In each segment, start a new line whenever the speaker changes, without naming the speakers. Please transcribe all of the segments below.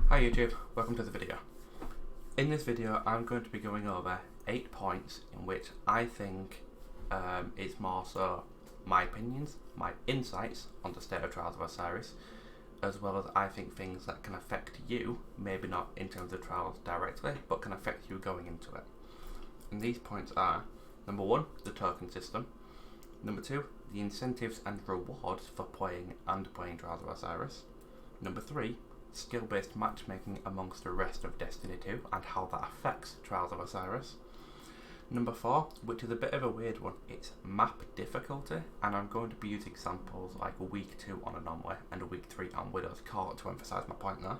Hi YouTube, welcome to the video. In this video I'm going to be going over 8 points in which I think is more so my opinions, my insights on the state of Trials of Osiris, as well as I think things that can affect you, maybe not in terms of Trials directly, but can affect you going into it. And these points are: number 1, the token system; number 2, the incentives and rewards for playing and playing Trials of Osiris; number 3, skill-based matchmaking amongst the rest of Destiny 2 and how that affects Trials of Osiris; number 4, which is a bit of a weird one, it's map difficulty, and I'm going to be using examples like week 2 on Anomaly and week 3 on Widow's Call to emphasise my point there;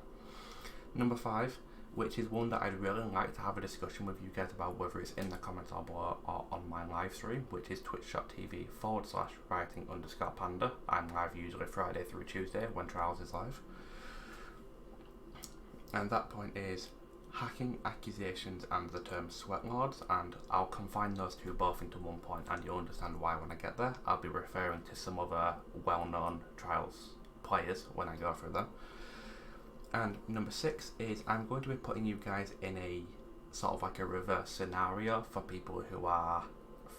number 5, which is one that I'd really like to have a discussion with you guys about, whether it's in the comments or below or on my live stream, which is twitch.tv/writing_panda. I'm live usually Friday through Tuesday when Trials is live. And that point is hacking accusations and the term sweat lords, and I'll combine those two both into one point and you'll understand why when I get there. I'll be referring to some other well-known Trials players when I go through them. And number 6 is I'm going to be putting you guys in a sort of like a reverse scenario for people who are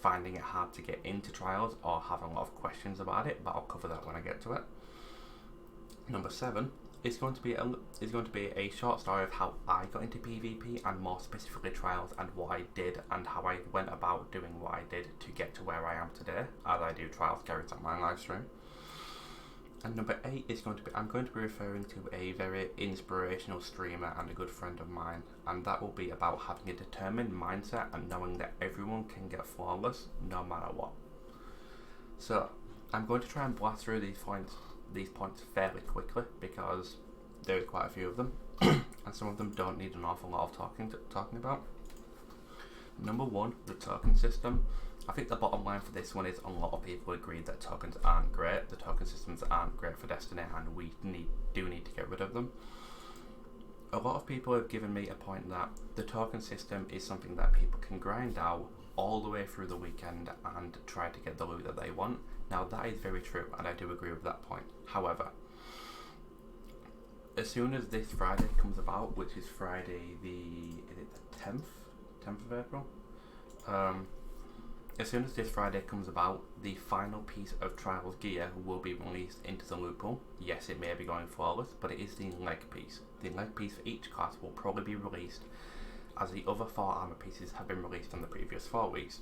finding it hard to get into Trials or have a lot of questions about it, but I'll cover that when I get to it. Number 7 is going to be a short story of how I got into PvP, and more specifically Trials, and what I did and how I went about doing what I did to get to where I am today, as I do Trials carries on my live stream. And number 8 is I'm going to be referring to a very inspirational streamer and a good friend of mine, and that will be about having a determined mindset and knowing that everyone can get flawless no matter what. So I'm going to try and blast through these points fairly quickly because there's quite a few of them and some of them don't need an awful lot of talking about. Number 1, the token system. I think the bottom line for this one is a lot of people agree that tokens aren't great, the token systems aren't great for Destiny, and we do need to get rid of them. A lot of people have given me a point that the token system is something that people can grind out all the way through the weekend and try to get the loot that they want. Now that is very true, and I do agree with that point. However, as soon as this Friday comes about, which is Friday the 10th of April? As soon as this Friday comes about, the final piece of Trials gear will be released into the loot pool. Yes, it may be going flawless, but it is the leg piece. The leg piece for each class will probably be released as the other 4 armor pieces have been released in the previous 4 weeks.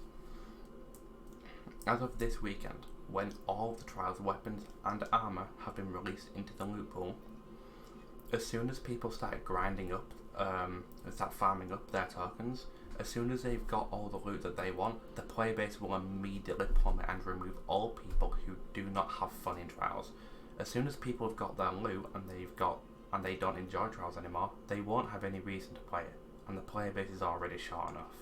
As of this weekend, when all the Trials weapons and armor have been released into the loot pool, as soon as people start grinding up, start farming up their tokens, as soon as they've got all the loot that they want, the player base will immediately plummet and remove all people who do not have fun in Trials. As soon as people have got their loot and they don't enjoy Trials anymore, they won't have any reason to play it, and the player base is already short enough.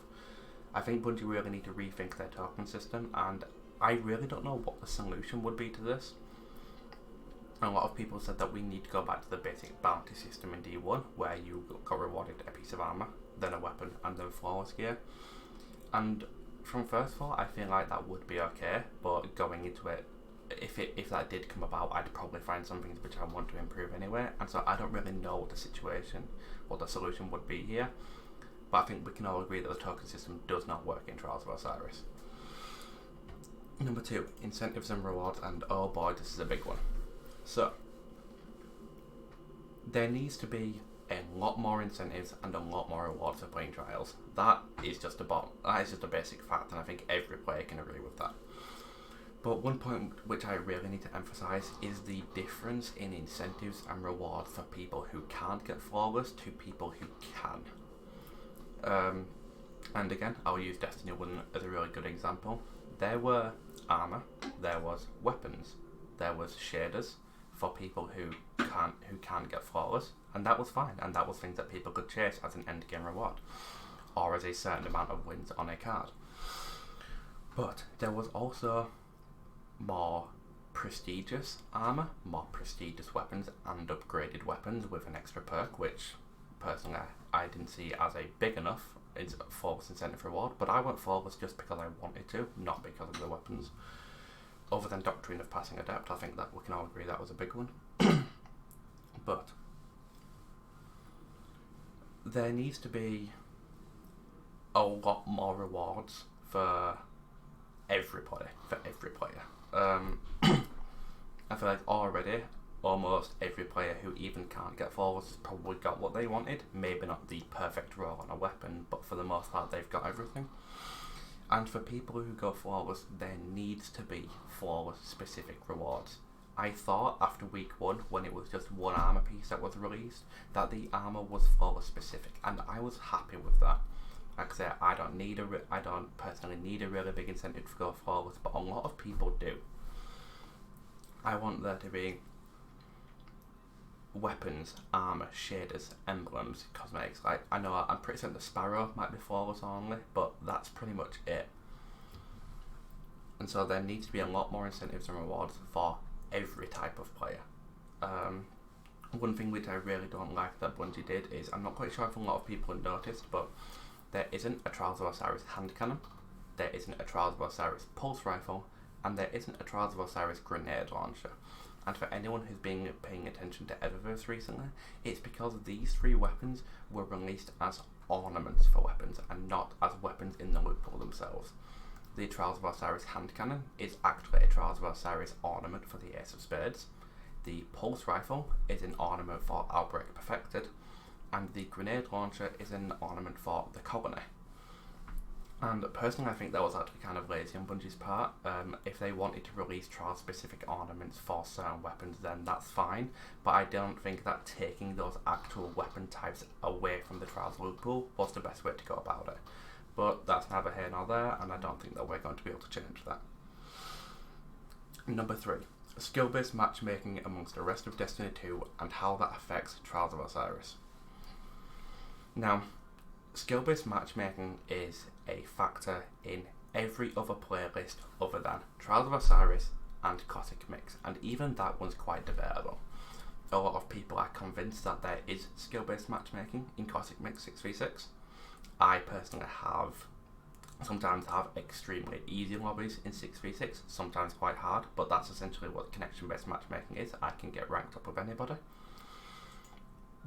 I think Bungie really need to rethink their token system, and I really don't know what the solution would be to this. A lot of people said that we need to go back to the basic bounty system in D1, where you got rewarded a piece of armor, then a weapon, and then flawless gear. And from first thought, I feel like that would be okay, but going into it, if that did come about, I'd probably find some things which I want to improve anyway, and so I don't really know what the solution would be here. But I think we can all agree that the token system does not work in Trials of Osiris. Number 2, incentives and rewards, and oh boy, this is a big one. So, there needs to be a lot more incentives and a lot more rewards for playing Trials. That is just a basic fact, and I think every player can agree with that. But one point which I really need to emphasise is the difference in incentives and rewards for people who can't get flawless to people who can. And again, I'll use Destiny 1 as a really good example. There were armor, there was weapons, there was shaders for people who can't get flawless, and that was fine, and that was things that people could chase as an end game reward, or as a certain amount of wins on a card. But there was also more prestigious armor, more prestigious weapons, and upgraded weapons with an extra perk, which personally I didn't see as a big enough flawless incentive reward, but I went flawless just because I wanted to, not because of the weapons. Other than Doctrine of Passing Adept, I think that we can all agree that was a big one. But there needs to be a lot more rewards for every player. I feel like already almost every player who even can't get flawless has probably got what they wanted. Maybe not the perfect roll on a weapon, but for the most part they've got everything. And for people who go flawless, there needs to be flawless specific rewards. I thought after week 1, when it was just one armor piece that was released, that the armor was flawless specific, and I was happy with that. Like I said, I don't personally need a really big incentive to go flawless, but a lot of people do. I want there to be weapons, armor, shaders, emblems, cosmetics. Like, I know I'm pretty certain the Sparrow might be flawless only, but that's pretty much it. And so there needs to be a lot more incentives and rewards for every type of player. One thing which I really don't like that Bungie did is, I'm not quite sure if a lot of people have noticed, but there isn't a Trials of Osiris hand cannon, there isn't a Trials of Osiris pulse rifle, and there isn't a Trials of Osiris grenade launcher. And for anyone who's been paying attention to Eververse recently, it's because these 3 weapons were released as ornaments for weapons and not as weapons in the loot pool themselves. The Trials of Osiris hand cannon is actually a Trials of Osiris ornament for the Ace of Spades. The pulse rifle is an ornament for Outbreak Perfected, and the grenade launcher is an ornament for the Colony. And personally, I think that was actually kind of lazy on Bungie's part. If they wanted to release trial-specific ornaments for certain weapons, then that's fine. But I don't think that taking those actual weapon types away from the Trials loot pool was the best way to go about it. But that's neither here nor there, and I don't think that we're going to be able to change that. Number 3. Skill-based matchmaking amongst the rest of Destiny 2 and how that affects Trials of Osiris. Now, skill-based matchmaking is a factor in every other playlist other than Trials of Osiris and Cosmic Mix, and even that one's quite debatable. A lot of people are convinced that there is skill-based matchmaking in Cosmic Mix 6v6. I personally sometimes have extremely easy lobbies in 6v6, sometimes quite hard, but that's essentially what connection-based matchmaking is. I can get ranked up with anybody.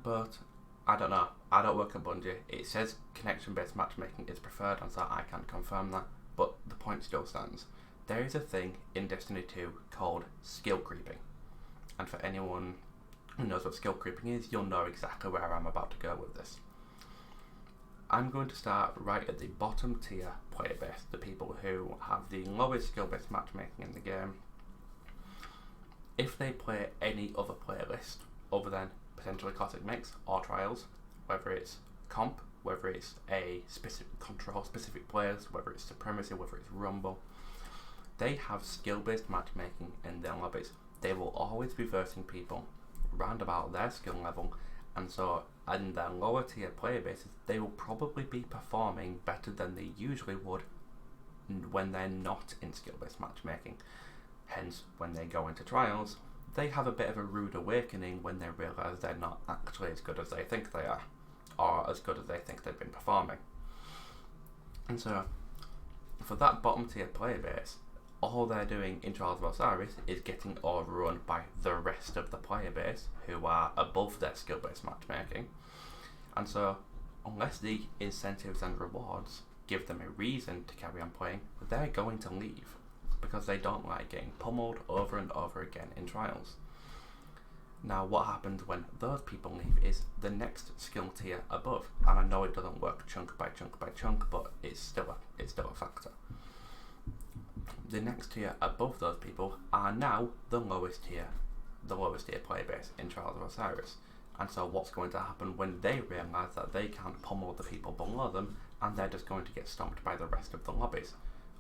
But I don't know, I don't work at Bungie. It says connection-based matchmaking is preferred, and so I can't confirm that, but the point still stands. There is a thing in Destiny 2 called skill creeping, and for anyone who knows what skill creeping is, you'll know exactly where I'm about to go with this. I'm going to start right at the bottom tier player base, the people who have the lowest skill-based matchmaking in the game. If they play any other playlist other than potentially Cosmic Mix or Trials, whether it's comp, whether it's a specific control specific players, whether it's Supremacy, whether it's Rumble, they have skill-based matchmaking in their lobbies. They will always be versing people round about their skill level, and so in their lower tier player bases, they will probably be performing better than they usually would when they're not in skill-based matchmaking. Hence, when they go into Trials, they have a bit of a rude awakening when they realise they're not actually as good as they think they are, or as good as they think they've been performing. And so, for that bottom tier player base, all they're doing in Trials of Osiris is getting overrun by the rest of the player base, who are above their skill-based matchmaking. And so, unless the incentives and rewards give them a reason to carry on playing, they're going to leave, because they don't like getting pummeled over and over again in Trials. Now, what happens when those people leave is the next skill tier above, and I know it doesn't work chunk by chunk by chunk, but it's still a factor. The next tier above those people are now the lowest tier player base in Trials of Osiris. And so what's going to happen when they realise that they can't pummel the people below them, and they're just going to get stomped by the rest of the lobbies?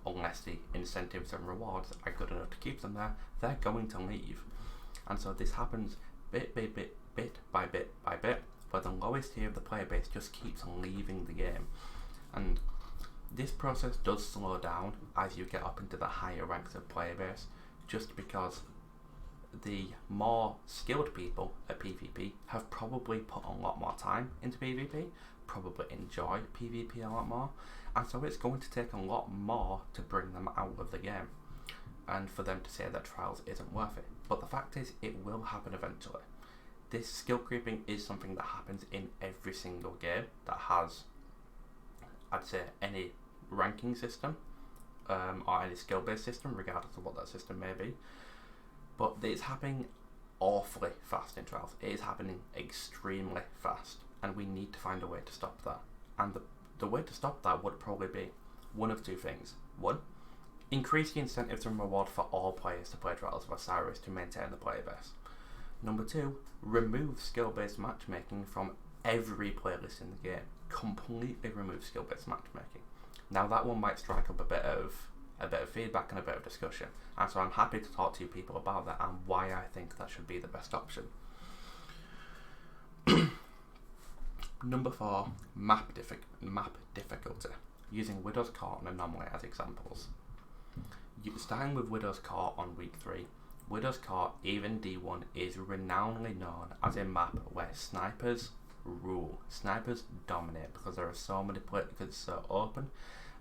Unless the incentives and rewards are good enough to keep them there, they're going to leave. And so this happens bit by bit, where the lowest tier of the player base just keeps leaving the game. And this process does slow down as you get up into the higher ranks of player base, just because the more skilled people at PvP have probably put a lot more time into PvP, probably enjoy PvP a lot more, and so it's going to take a lot more to bring them out of the game, and for them to say that Trials isn't worth it. But the fact is, it will happen eventually. this skill creeping is something that happens in every single game that has, I'd say, any ranking system or any skill based system, regardless of what that system may be. But it's happening awfully fast in Trials. It is happening extremely fast, and we need to find a way to stop that. And the way to stop that would probably be one of two things. One, increase the incentives and reward for all players to play Trials of Osiris to maintain the player base. Number two, remove skill-based matchmaking from every playlist in the game. Completely remove skill-based matchmaking. Now that one might strike up a bit of feedback and a bit of discussion, and so I'm happy to talk to you people about that and why I think that should be the best option. Number 4, map difficulty, using Widow's Court and Anomaly as examples. Starting with Widow's Court on week 3, Widow's Court, even D1, is renownedly known as a map where snipers rule. Snipers dominate because there are so many places, because it's so open,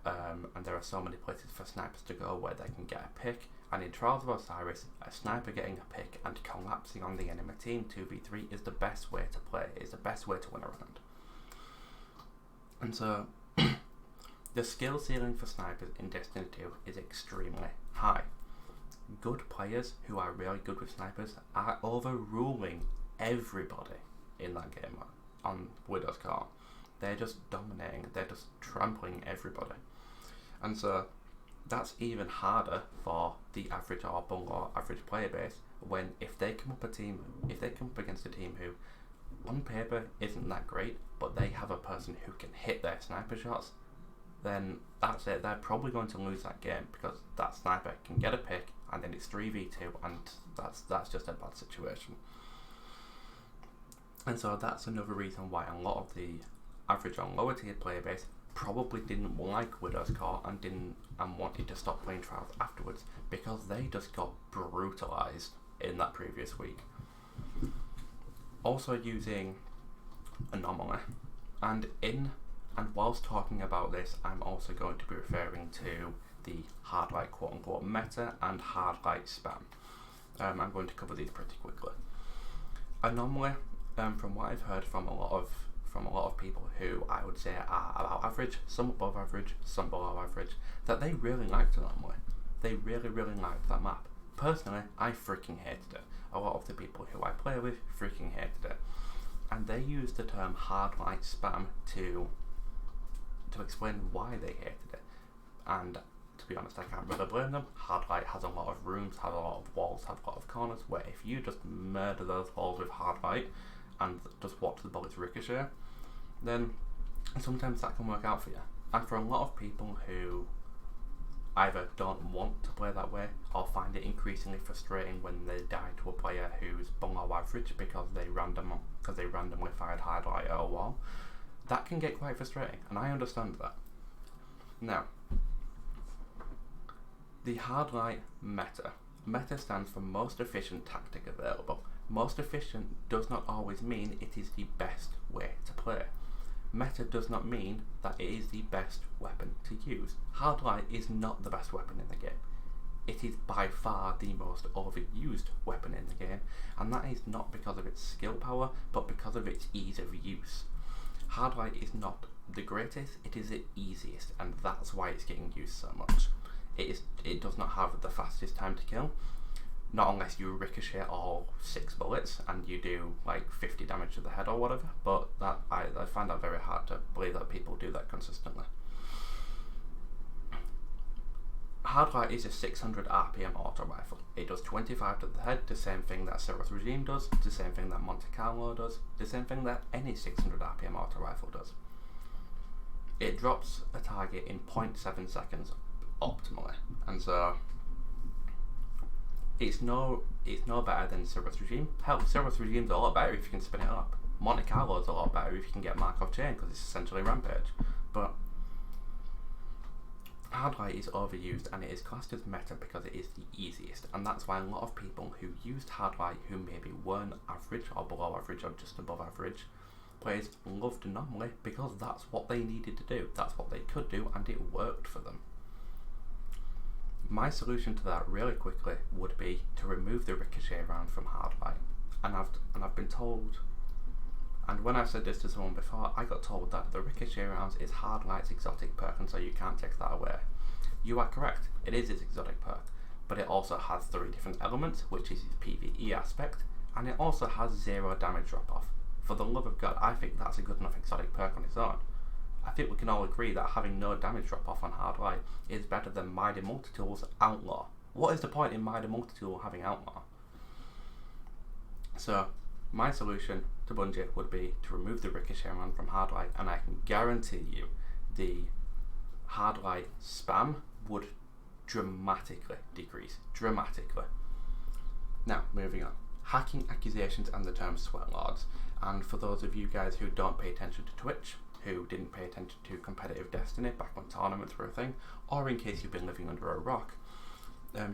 and there are so many places for snipers to go where they can get a pick. And in Trials of Osiris, a sniper getting a pick and collapsing on the enemy team 2v3 is the best way to play, is the best way to win a round. And so, the skill ceiling for snipers in Destiny 2 is extremely high. Good players who are really good with snipers are overruling everybody in that game on Widow's Court. They're just dominating, they're just trampling everybody. And so that's even harder for the average or below average player base when if they come up against a team who on paper isn't that great, but they have a person who can hit their sniper shots, then that's it. They're probably going to lose that game because that sniper can get a pick and then it's 3v2, and that's just a bad situation. And so that's another reason why a lot of the average or lower tier player base probably didn't like Widow's Court and wanted to stop playing Trials afterwards, because they just got brutalized in that previous week. Also using Anomaly, and whilst talking about this, I'm also going to be referring to the hard light quote unquote meta and hard light spam. I'm going to cover these pretty quickly. Anomaly, from what I've heard from a lot of people who I would say are about average, some above average, some below average, that they really liked Anomaly. They really liked that map. Personally, I freaking hated it. A lot of the people who I play with freaking hated it. And they used the term hard light spam to explain why they hated it. And to be honest, I can't really blame them. Hard light has a lot of rooms, has a lot of walls, has a lot of corners, where if you just murder those walls with hard light and just watch the bullets ricochet, then sometimes that can work out for you. And for a lot of people who either don't want to play that way or find it increasingly frustrating when they die to a player who's below average because they randomly fired hard light at a wall, that can get quite frustrating, and I understand that. Now, the hard light meta. Meta stands for most efficient tactic available. Most efficient does not always mean it is the best way to play. Meta does not mean that it is the best weapon to use. Hard light is not the best weapon in the game. It is by far the most overused weapon in the game, and that is not because of its skill power, but because of its ease of use. Hard light is not the greatest, it is the easiest, and that's why it's getting used so much. It does not have the fastest time to kill, not unless you ricochet all 6 bullets and you do like 50 damage to the head or whatever, but that I find that very hard to believe that people do that consistently. Hard light is a 600 RPM auto rifle. It does 25 to the head, the same thing that Cerberus Regime does, the same thing that Monte Carlo does, the same thing that any 600 RPM auto rifle does. It drops a target in 0.7 seconds optimally, and so it's no better than Cerberus Regime. Hell, Cerberus Regime's a lot better if you can spin it up. Monte Carlo's a lot better if you can get Markov Chain, because it's essentially Rampage. But hard light is overused, and it is classed as meta because it is the easiest, and that's why a lot of people who used hard light, who maybe weren't average or below average or just above average players, loved Anomaly because that's what they needed to do, that's what they could do, and it worked for them. My solution to that really quickly would be to remove the ricochet round from hard light. and I've been told, and when I said this to someone before, I got told that the Ricochet rounds is Hardlight's exotic perk, and so you can't take that away. You are correct, it is its exotic perk, but it also has 3 different elements, which is its PvE aspect, and it also has 0 damage drop off. For the love of God, I think that's a good enough exotic perk on its own. I think we can all agree that having no damage drop off on Hardlight is better than Mighty Multitool's Outlaw. What is the point in Mighty Multitool having Outlaw? So, my solution to Bungie would be to remove the Ricochet round from Hardlight, and I can guarantee you the Hardlight spam would dramatically decrease. Dramatically. Now, moving on. Hacking accusations and the term sweat lords. And for those of you guys who don't pay attention to Twitch, who didn't pay attention to competitive Destiny back when tournaments were a thing, or in case you've been living under a rock,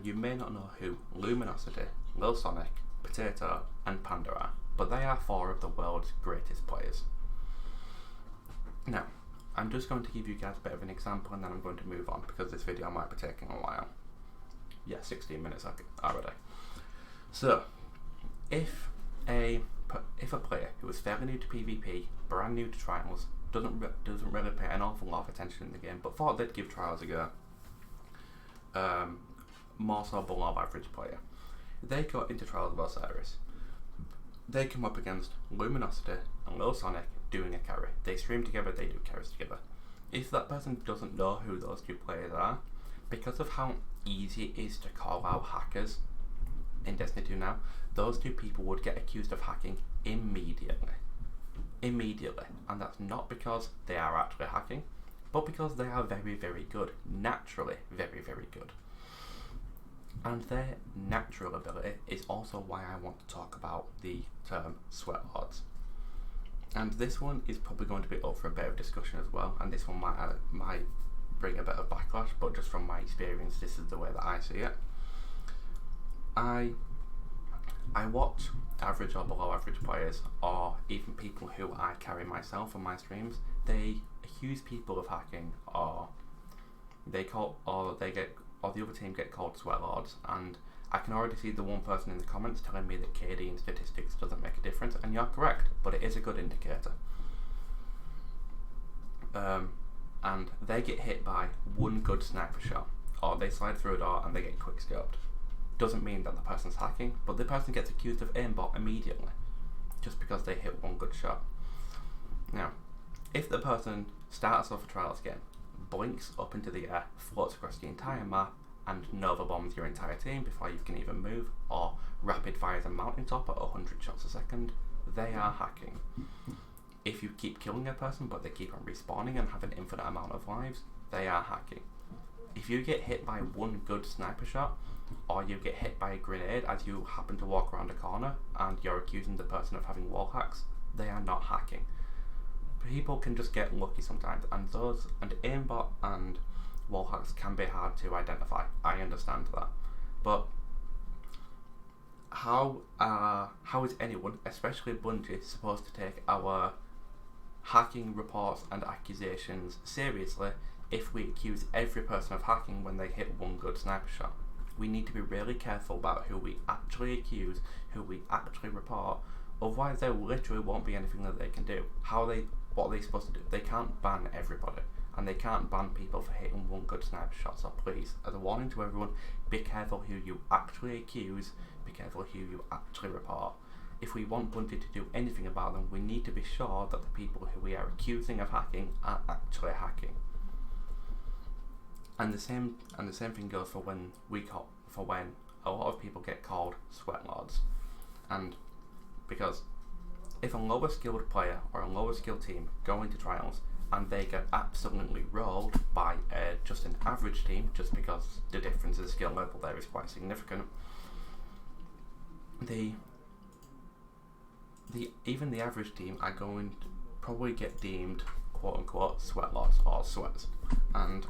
you may not know who Luminosity, Lil Sonic, Potato and Panda are, but they are 4 of the world's greatest players. Now, I'm just going to give you guys a bit of an example and then I'm going to move on because this video might be taking a while. Yeah, 16 minutes already. So, if a player who is fairly new to PvP, brand new to Trials, doesn't really pay an awful lot of attention in the game, but thought they'd give Trials a go, more so below average player, they go into Trials of Osiris. They come up against Luminosity and Lil Sonic doing a carry. They stream together, they do carries together. If that person doesn't know who those 2 players are, because of how easy it is to call out hackers in Destiny 2 now, those 2 people would get accused of hacking immediately. Immediately. And that's not because they are actually hacking, but because they are very, very good. Naturally very, very good. And their natural ability is also why I want to talk about the term sweat lords. And this one is probably going to be up for a bit of discussion as well, and this one might bring a bit of backlash, but just from my experience, this is the way that I see it. I watch average or below average players, or even people who I carry myself on my streams. They accuse people of hacking, or the other team get called sweat lords, and I can already see the one person in the comments telling me that KD and statistics doesn't make a difference, and you're correct, but it is a good indicator. And they get hit by one good sniper shot, or they slide through a door and they get quick scoped. Doesn't mean that the person's hacking, but the person gets accused of aimbot immediately, just because they hit one good shot. Now, if the person starts off a Trials game, blinks up into the air, floats across the entire map, and Nova bombs your entire team before you can even move, or rapid fires a mountaintop at 100 shots a second, they are hacking. If you keep killing a person but they keep on respawning and have an infinite amount of lives, they are hacking. If you get hit by one good sniper shot, or you get hit by a grenade as you happen to walk around a corner and you're accusing the person of having wall hacks, they are not hacking. People can just get lucky sometimes, and aimbot and wall hacks can be hard to identify. I understand that, but how is anyone, especially Bungie, supposed to take our hacking reports and accusations seriously if we accuse every person of hacking when they hit one good sniper shot? We need to be really careful about who we actually accuse, who we actually report, otherwise there literally won't be anything that they can do. What are they supposed to do? They can't ban everybody, and they can't ban people for hitting one good sniper shot, so please, as a warning to everyone, be careful who you actually accuse, be careful who you actually report. If we want Bungie to do anything about them, we need to be sure that the people who we are accusing of hacking are actually hacking. And the same thing goes for when a lot of people get called sweat lords. And because if a lower skilled player or a lower skilled team go into Trials and they get absolutely rolled by just an average team, just because the difference in skill level there is quite significant, even the average team are going to probably get deemed quote unquote sweat lords or sweats. And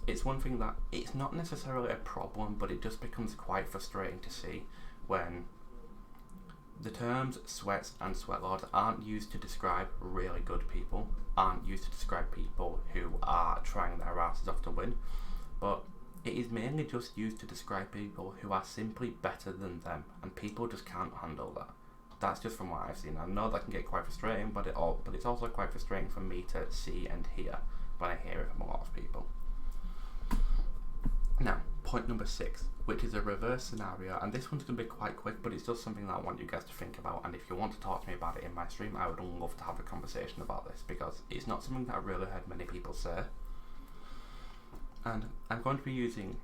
it's one thing that it's not necessarily a problem, but it just becomes quite frustrating to see when the terms sweats and sweat lords aren't used to describe really good people, aren't used to describe people who are trying their asses off to win, but it is mainly just used to describe people who are simply better than them, and people just can't handle that. That's just from what I've seen. I know that can get quite frustrating, but it's also quite frustrating for me to see and hear when I hear it from a lot of people. Now, point number 6, which is a reverse scenario, and this one's going to be quite quick, but it's just something that I want you guys to think about, and if you want to talk to me about it in my stream, I would love to have a conversation about this, because it's not something that I've really heard many people say. And I'm going to be using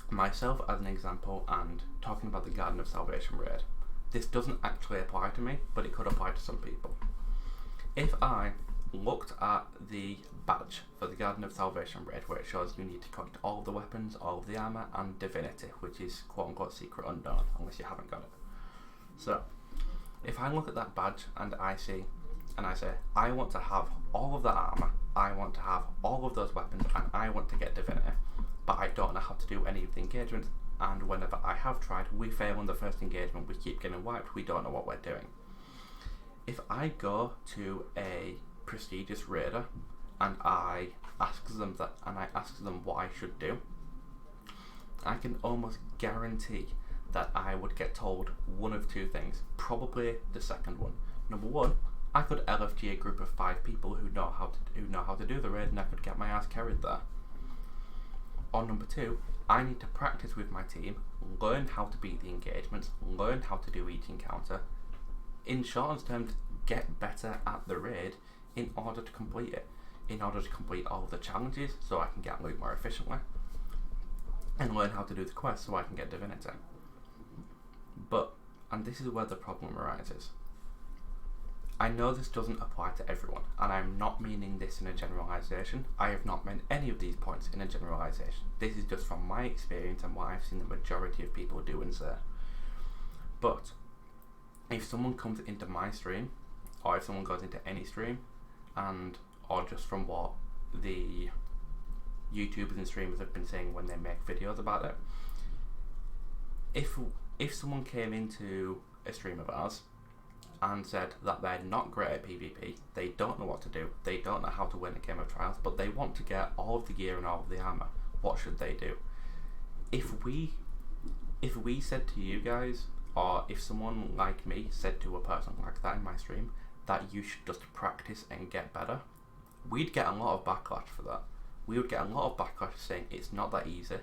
myself as an example and talking about the Garden of Salvation raid. This doesn't actually apply to me, but it could apply to some people. If I looked at the badge for the Garden of Salvation raid, where it shows you need to collect all of the weapons, all of the armor, and divinity, which is quote unquote secret unknown, unless you haven't got it. So, if I look at that badge and I say, I want to have all of the armor, I want to have all of those weapons, and I want to get divinity, but I don't know how to do any of the engagements, and whenever I have tried, we fail in the first engagement, we keep getting wiped, we don't know what we're doing. If I go to a prestigious raider and I ask them what I should do, I can almost guarantee that I would get told one of two things, probably the second one. Number one, I could LFG a group of 5 people who know how to do the raid, and I could get my ass carried there. Or number 2, I need to practice with my team, learn how to beat the engagements, learn how to do each encounter, in short terms, get better at the raid in order to complete it, in order to complete all of the challenges so I can get loot more efficiently, and learn how to do the quests so I can get divinity. But, and this is where the problem arises, I know this doesn't apply to everyone, and I'm not meaning this in a generalisation. I have not meant any of these points in a generalisation. This is just from my experience and what I've seen the majority of people do and say. But if someone comes into my stream, or if someone goes into any stream, or just from what the YouTubers and streamers have been saying when they make videos about it, if someone came into a stream of ours and said that they're not great at PvP, they don't know what to do, they don't know how to win a game of Trials, but they want to get all of the gear and all of the armor, what should they do? If we said to you guys, or if someone like me said to a person like that in my stream, that you should just practice and get better, we'd get a lot of backlash for that. We would get a lot of backlash saying it's not that easy,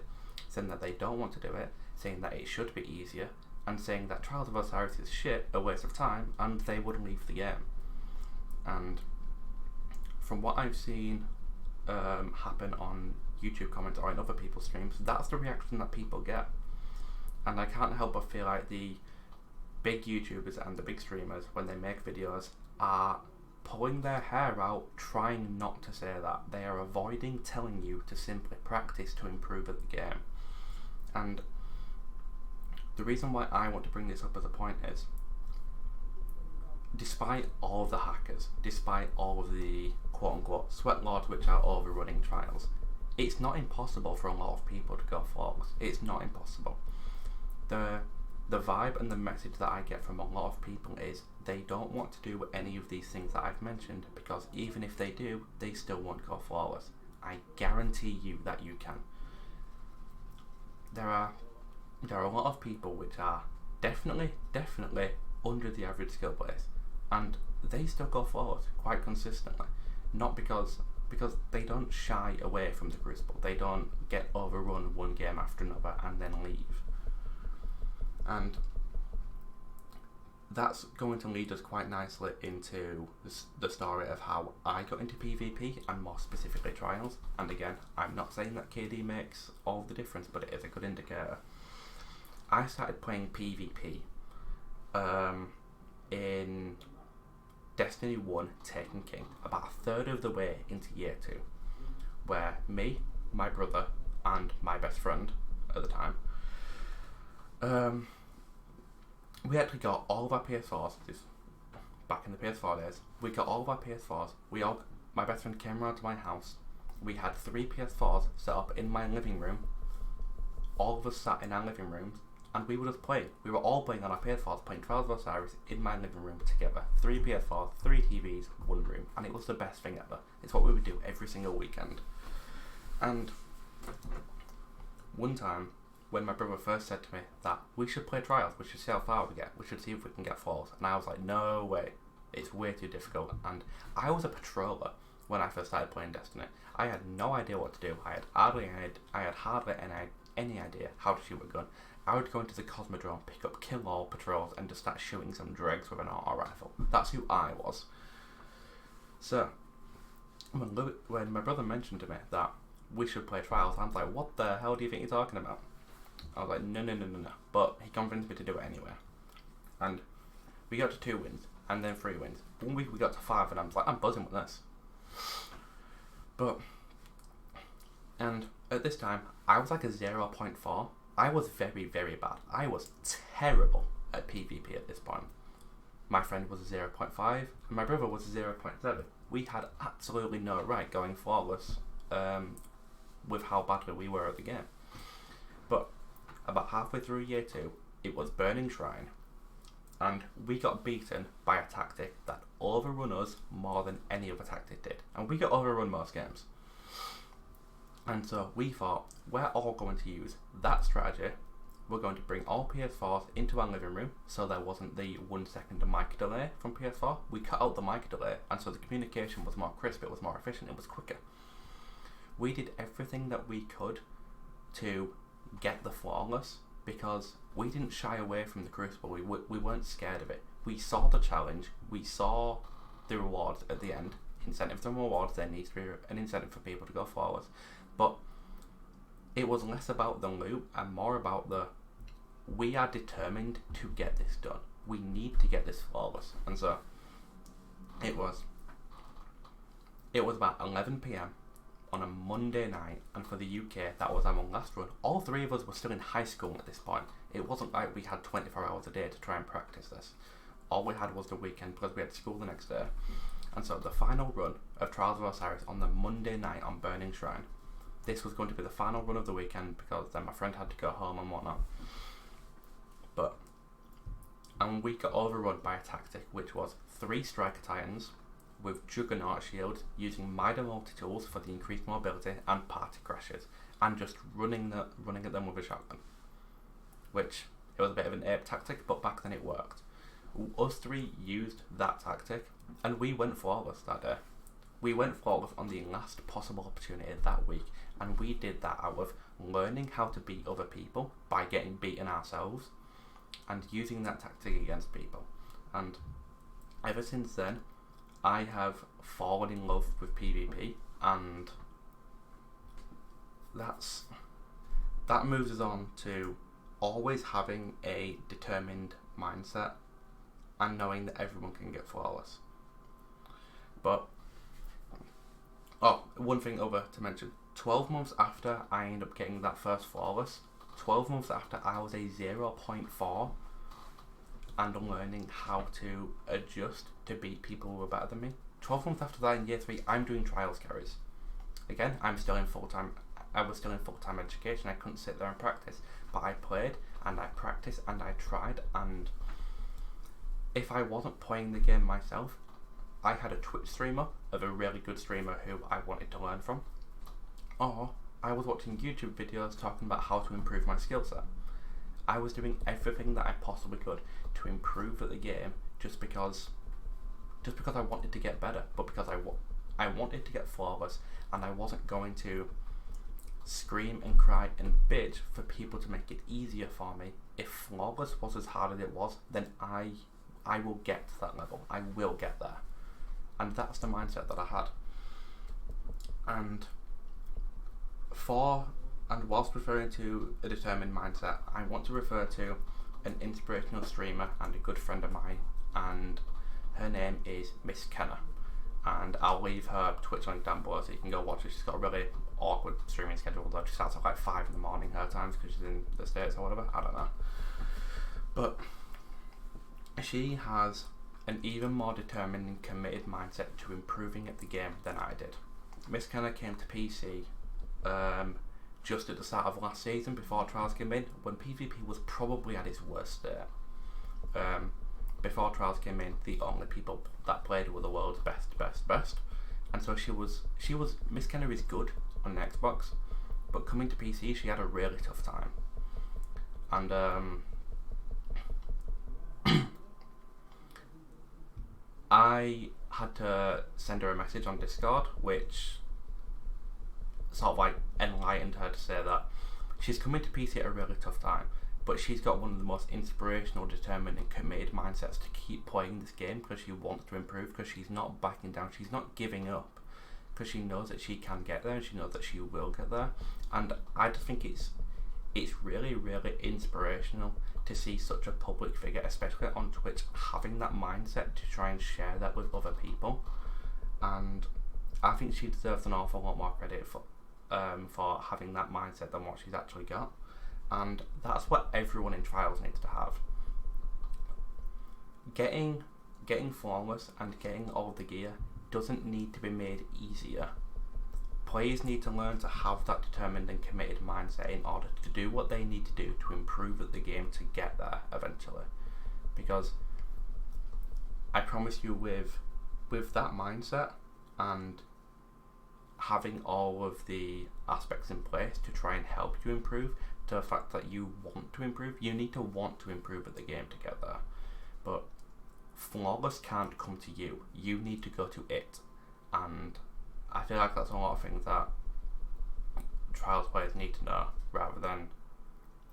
saying that they don't want to do it, saying that it should be easier, and saying that Trials of Osiris is shit, a waste of time, and they would leave the game. And from what I've seen happen on YouTube comments or in other people's streams, that's the reaction that people get. And I can't help but feel like the big YouTubers and the big streamers, when they make videos, are pulling their hair out trying not to say that. They are avoiding telling you to simply practice to improve at the game. And the reason why I want to bring this up as a point is, despite all of the hackers, despite all of the quote-unquote sweat lords which are overrunning Trials, it's not impossible for a lot of people to go flawless. It's not impossible. The vibe and the message that I get from a lot of people is they don't want to do any of these things that I've mentioned, because even if they do, they still won't go flawless. I guarantee you that you can. There are a lot of people which are definitely under the average skill base, and they still go flawless quite consistently. Not because they don't shy away from the crucible. They don't get overrun one game after another and then leave. And that's going to lead us quite nicely into the story of how I got into PvP, and more specifically Trials. And again, I'm not saying that KD makes all the difference, but it is a good indicator. I started playing PvP in Destiny 1 Taken King about a third of the way into year 2, where me, my brother, and my best friend at the time, we actually got all of our PS4s, this back in the PS4 days, we got all of our PS4s, my best friend came around to my house, we had 3 PS4s set up in my living room, all of us sat in our living rooms, and we were just playing. We were all playing on our PS4s, playing Trials of Osiris in my living room together. 3 PS4s, 3 TVs, 1 room, and it was the best thing ever. It's what we would do every single weekend. And one time, when my brother first said to me that we should play Trials, we should see how far we get, we should see if we can get falls, and I was like, no way, it's way too difficult. And I was a patroller when I first started playing Destiny. I had no idea what to do. I had hardly any idea how to shoot a gun. I would go into the Cosmodrome, pick up kill all patrols, and just start shooting some dregs with an auto rifle. That's who I was. So when my brother mentioned to me that we should play Trials, I was like, what the hell do you think you're talking about? I was like, no. But he convinced me to do it anyway. And we got to 2 wins, and then 3 wins. 1 week we got to 5, and I was like, I'm buzzing with this. And at this time, I was like a 0.4. I was very, very bad. I was terrible at PvP at this point. My friend was a 0.5, and my brother was a 0.7. We had absolutely no right going flawless with how badly we were at the game. But about halfway through year 2, it was Burning Shrine, and we got beaten by a tactic that overrun us more than any other tactic did. And we got overrun most games. And so we thought, we're all going to use that strategy. We're going to bring all PS4s into our living room, so there wasn't the 1 second mic delay from PS4. We cut out the mic delay, and so the communication was more crisp, it was more efficient, it was quicker. We did everything that we could to get the flawless, because we didn't shy away from the Crucible. We weren't scared of it. We saw the challenge, we saw the rewards at the end. Incentives and rewards, there needs to be an incentive for people to go flawless. But it was less about the loot and more about we are determined to get this done. We need to get this flawless. And so it was about 11 PM on a Monday night, and for the UK that was our last run. All 3 of us were still in high school at this point. It wasn't like we had 24 hours a day to try and practice this. All we had was the weekend because we had school the next day. And so the final run of Trials of Osiris on the Monday night on Burning Shrine, this was going to be the final run of the weekend because then my friend had to go home and whatnot. And we got overrun by a tactic which was 3 Striker Titans with Juggernaut shields using Mida multi-tools for the increased mobility and party crashes, and just running at them with a shotgun. Which, it was a bit of an ape tactic, but back then it worked. Us 3 used that tactic, and we went flawless that day. We went flawless on the last possible opportunity that week, and we did that out of learning how to beat other people by getting beaten ourselves, and using that tactic against people. And ever since then, I have fallen in love with PvP, and that moves us on to always having a determined mindset and knowing that everyone can get flawless. But one thing over to mention, 12 months after I ended up getting that first flawless, 12 months after I was a 0.4 and learning how to adjust to beat people who were better than me. 12 months after that in year 3, I'm doing trials carries. Again, I was still in full-time education. I couldn't sit there and practice, but I played and I practiced and I tried, and if I wasn't playing the game myself, I had a Twitch streamer of a really good streamer who I wanted to learn from, or I was watching YouTube videos talking about how to improve my skill set. I was doing everything that I possibly could to improve at the game just because I wanted to get better, but because I wanted to get flawless, and I wasn't going to scream and cry and bitch for people to make it easier for me. If flawless was as hard as it was, then I will get to that level. I will get there. And that's the mindset that I had. And whilst referring to a determined mindset, I want to refer to an inspirational streamer and a good friend of mine, and her name is Miss Kenna. And I'll leave her Twitch link down below so you can go watch her. She's got a really awkward streaming schedule, though. She starts at like 5 in the morning her times because she's in the States or whatever. I don't know. But she has an even more determined and committed mindset to improving at the game than I did. Miss Kenna came to PC just at the start of last season, before Trials came in, when PvP was probably at its worst state. Before Trials came in, the only people that played were the world's best. And so Miss Kenna is good on Xbox, but coming to PC, she had a really tough time. And I had to send her a message on Discord, which sort of like enlightened her to say that she's coming to PC at a really tough time, but she's got one of the most inspirational, determined and committed mindsets to keep playing this game because she wants to improve, because she's not backing down, she's not giving up, because she knows that she can get there and she knows that she will get there. And I just think it's really, really inspirational to see such a public figure, especially on Twitch, having that mindset to try and share that with other people. And I think she deserves an awful lot more credit for having that mindset than what she's actually got. And that's what everyone in Trials needs to have. Getting flawless and getting all of the gear doesn't need to be made easier. Players need to learn to have that determined and committed mindset in order to do what they need to do to improve at the game to get there eventually. Because I promise you, with that mindset and having all of the aspects in place to try and help you improve, to the fact that you want to improve, you need to want to improve at the game to get there. But flawless can't come to you. You need to go to it. And I feel like that's a lot of things that Trials players need to know, rather than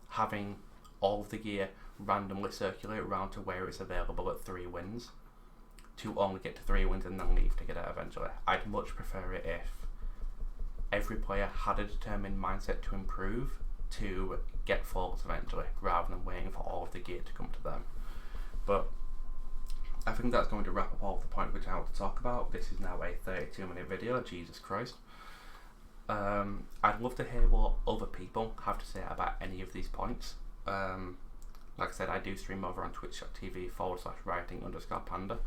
having all of the gear randomly circulate around to where it's available at 3 wins, to only get to 3 wins and then leave to get it eventually. I'd much prefer it if every player had a determined mindset to improve, to get flawless eventually, rather than waiting for all of the gear to come to them. But I think that's going to wrap up all of the points which I want to talk about. This is now a 32-minute video, Jesus Christ. I'd love to hear what other people have to say about any of these points. Like I said, I do stream over on twitch.tv/writing_panda,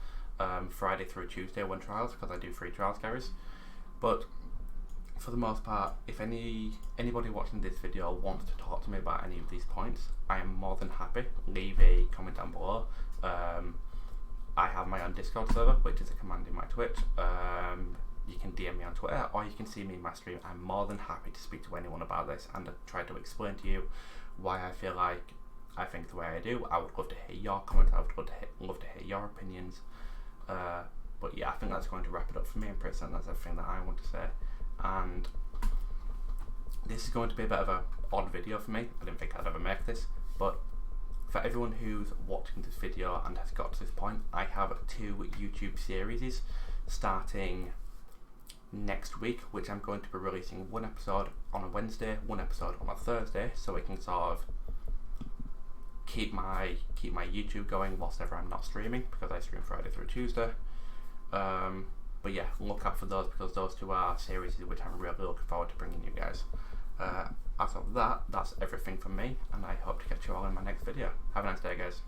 Friday through Tuesday when Trials, because I do free Trials carries. But for the most part, if anybody watching this video wants to talk to me about any of these points, I am more than happy. Leave a comment down below. I have my own Discord server, which is a command in my Twitch. You can DM me on Twitter, or you can see me in my stream. I'm more than happy to speak to anyone about this and try to explain to you why I feel like I think the way I do. I would love to hear your comments. I would love to hear your opinions. But yeah, I think that's going to wrap it up for me. I'm pretty certain that's everything that I want to say. And this is going to be a bit of an odd video for me. I didn't think I'd ever make this, but for everyone who's watching this video and has got to this point, I have 2 YouTube series starting next week, which I'm going to be releasing 1 episode on a Wednesday, 1 episode on a Thursday, so we can sort of keep my YouTube going whilst ever I'm not streaming, because I stream Friday through Tuesday. But yeah, look out for those, because those 2 are series which I'm really looking forward to bringing you guys. As of that, that's everything from me, and I hope to catch you all in my next video. Have a nice day, guys.